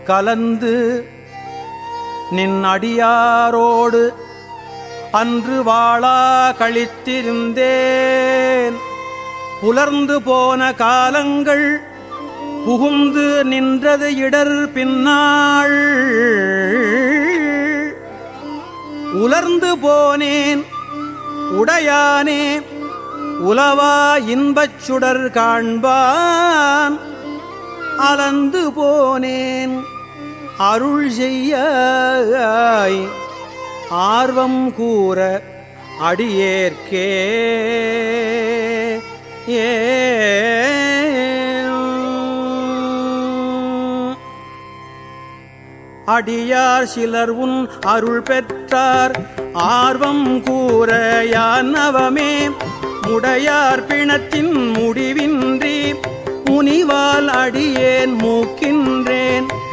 கலந்து நின் அடியாரோடு அன்று வாழா கழித்திருந்தேன். புலர்ந்து போன காலங்கள் புகுந்து நின்றது இடர் பின்னாள். உலர்ந்து போனேன் உடையானே உலவா இன்பச் சுடர் காண்பான். அலந்து போனேன் அருள் செய்யாய் ஆர்வம் கூற அடியேற்கே. அடியார் சிலர் உன் அருள் பெற்றார் ஆர்வம் கூற யானவமே. முடையார் பிணத்தின் முடிவின்றி முனிவால் அடியேன் மூக்கின்றேன்.